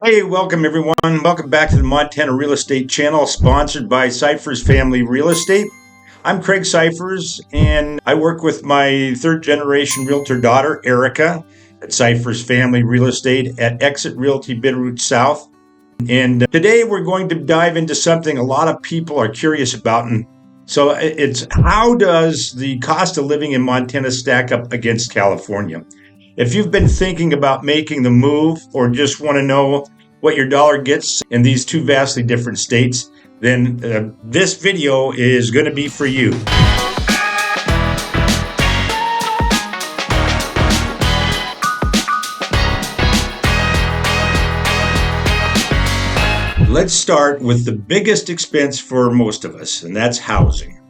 Hey, welcome everyone. Welcome back to the Montana Real Estate Channel, sponsored by Siphers Family Real Estate. I'm Craig Siphers, and I work with my third-generation realtor daughter, Erica, at Siphers Family Real Estate at Exit Realty Bitterroot South. And today we're going to dive into something a lot of people are curious about. And so it's how does the cost of living in Montana stack up against California? If you've been thinking about making the move or just want to know what your dollar gets in these two vastly different states, then this video is going to be for you. Let's start with the biggest expense for most of us, and that's housing.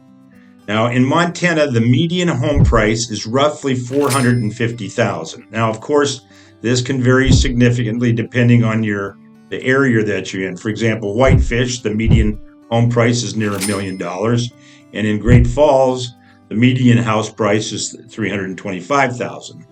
Now, in Montana, the median home price is roughly $450,000. Now, of course, this can vary significantly depending on the area that you're in. For example, Whitefish, the median home price is near $1 million. And in Great Falls, the median house price is $325,000.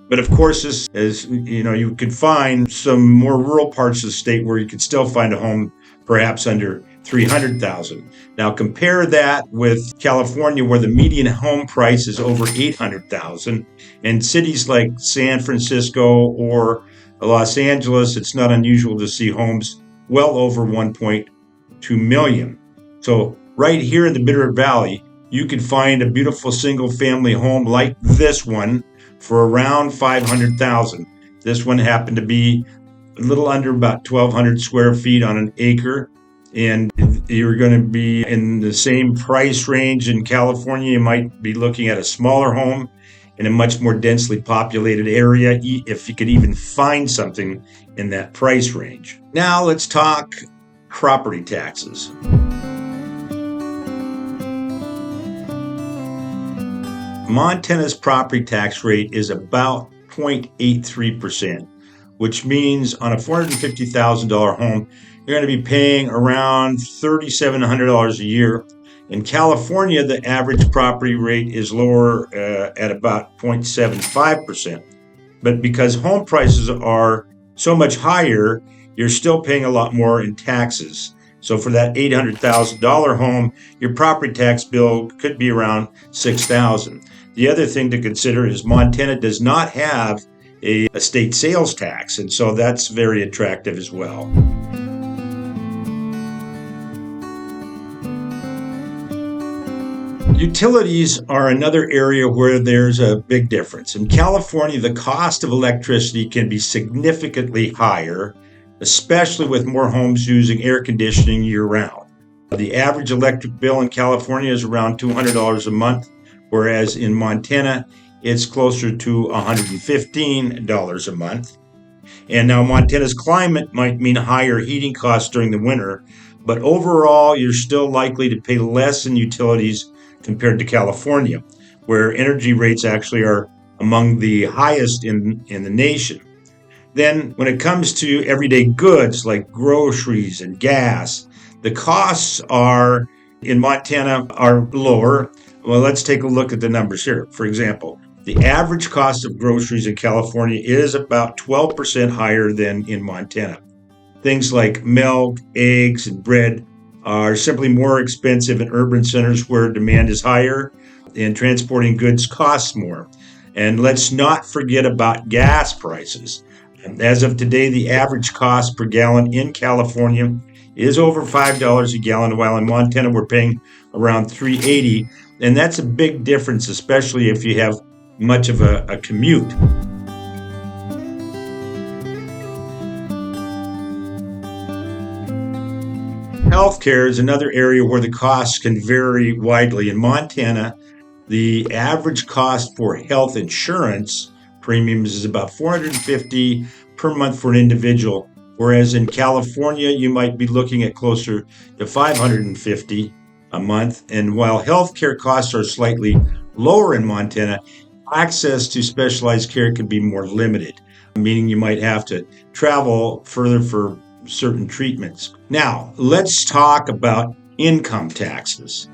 But of course, you could find some more rural parts of the state where you could still find a home perhaps under $300,000. Now compare that with California, where the median home price is over $800,000. In cities like San Francisco or Los Angeles, it's not unusual to see homes well over $1.2 million. So right here in the Bitterroot Valley, you could find a beautiful single-family home like this one for around $500,000. This one happened to be a little under about 1,200 square feet on an acre. And you're going to be in the same price range in California. You might be looking at a smaller home in a much more densely populated area, if you could even find something in that price range. Now let's talk property taxes. Montana's property tax rate is about 0.83%, which means on a $450,000 home, you're going to be paying around $3,700 a year. In California, the average property rate is lower at about 0.75%. But because home prices are so much higher, you're still paying a lot more in taxes. So for that $800,000 home, your property tax bill could be around $6,000. The other thing to consider is Montana does not have a state sales tax, and so that's very attractive as well. Utilities are another area where there's a big difference. In California, the cost of electricity can be significantly higher, especially with more homes using air conditioning year-round. The average electric bill in California is around $200 a month, whereas in Montana, it's closer to $115 a month. And now Montana's climate might mean higher heating costs during the winter, but overall, you're still likely to pay less in utilities compared to California, where energy rates actually are among the highest in the nation. Then when it comes to everyday goods like groceries and gas, the costs in Montana are lower. Well, let's take a look at the numbers here. For example, the average cost of groceries in California is about 12% higher than in Montana. Things like milk, eggs, and bread are simply more expensive in urban centers where demand is higher and transporting goods costs more. And let's not forget about gas prices. As of today, the average cost per gallon in California is over $5 a gallon, while in Montana we're paying around $3.80. And that's a big difference, especially if you have much of a commute. Healthcare is another area where the costs can vary widely. In Montana, the average cost for health insurance premiums is about $450 per month for an individual, whereas in California, you might be looking at closer to $550 a month. And while healthcare costs are slightly lower in Montana, access to specialized care can be more limited, meaning you might have to travel further for certain treatments. Now, let's talk about income taxes.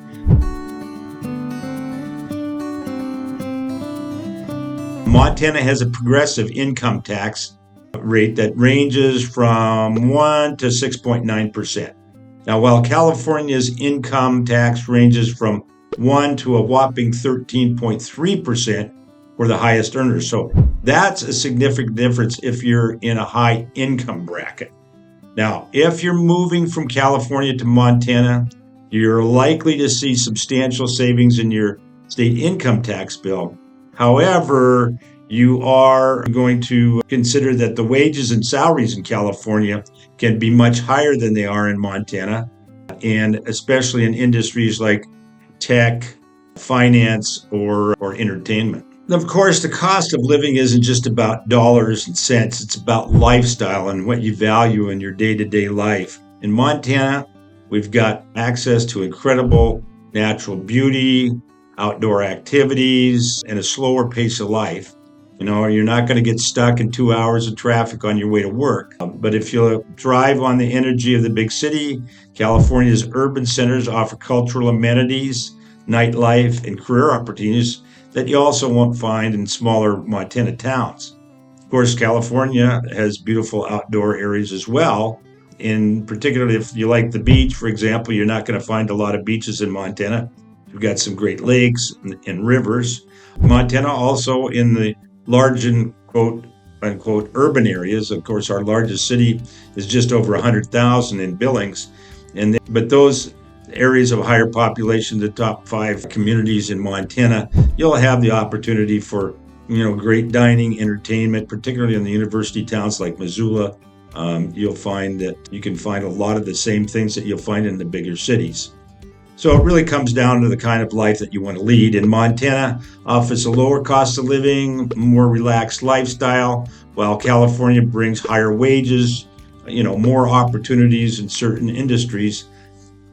Montana has a progressive income tax rate that ranges from 1 to 6.9%. Now, while California's income tax ranges from 1 to a whopping 13.3% for the highest earners. So that's a significant difference if you're in a high income bracket. Now, if you're moving from California to Montana, you're likely to see substantial savings in your state income tax bill. However, you are going to consider that the wages and salaries in California can be much higher than they are in Montana, and especially in industries like tech, finance, or entertainment. Of course, the cost of living isn't just about dollars and cents. It's about lifestyle and what you value in your day-to-day life. In Montana, we've got access to incredible natural beauty, outdoor activities, and a slower pace of life. You're not going to get stuck in 2 hours of traffic on your way to work. But if you drive on the energy of the big city, California's urban centers offer cultural amenities, nightlife, and career opportunities that you also won't find in smaller Montana towns. Of course, California has beautiful outdoor areas as well. In particular, if you like the beach, for example, you're not going to find a lot of beaches in Montana. We've got some great lakes and rivers. Montana also in the large and quote unquote urban areas. Of course, our largest city is just over 100,000 in Billings, but those areas of higher population, the top 5 communities in Montana, you'll have the opportunity for great dining, entertainment, particularly in the university towns like Missoula. You'll find that you can find a lot of the same things that you'll find in the bigger cities. So it really comes down to the kind of life that you want to lead. And Montana offers a lower cost of living, more relaxed lifestyle, while California brings higher wages, more opportunities in certain industries,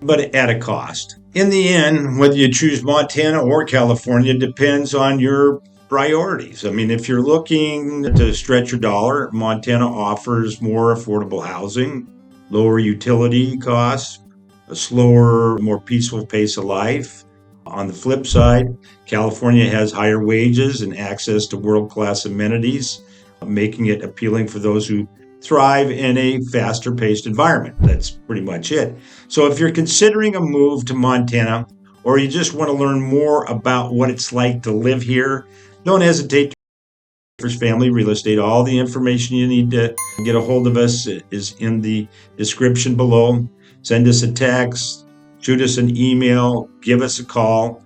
but at a cost. In the end, whether you choose Montana or California depends on your priorities. I mean, if you're looking to stretch your dollar, Montana offers more affordable housing, lower utility costs, a slower, more peaceful pace of life. On the flip side, California has higher wages and access to world-class amenities, making it appealing for those who thrive in a faster-paced environment. That's pretty much it. So if you're considering a move to Montana, or you just want to learn more about what it's like to live here, don't hesitate to Siphers Family Real Estate. All the information you need to get a hold of us is in the description below. Send us a text, shoot us an email, give us a call.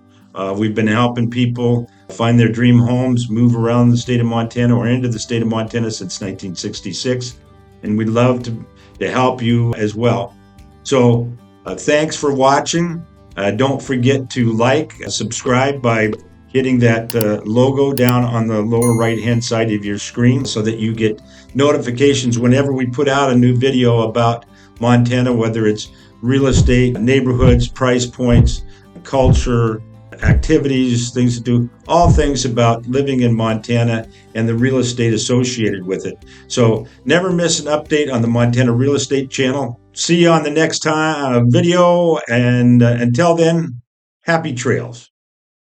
We've been helping people find their dream homes, move around the state of Montana or into the state of Montana since 1966. And we'd love to help you as well. So thanks for watching. Don't forget to subscribe by hitting that logo down on the lower right-hand side of your screen so that you get notifications whenever we put out a new video about Montana, whether it's real estate, neighborhoods, price points, culture, activities, things to do, all things about living in Montana and the real estate associated with it. So never miss an update on the Montana Real Estate channel. See you on the next time video, and until then, happy trails.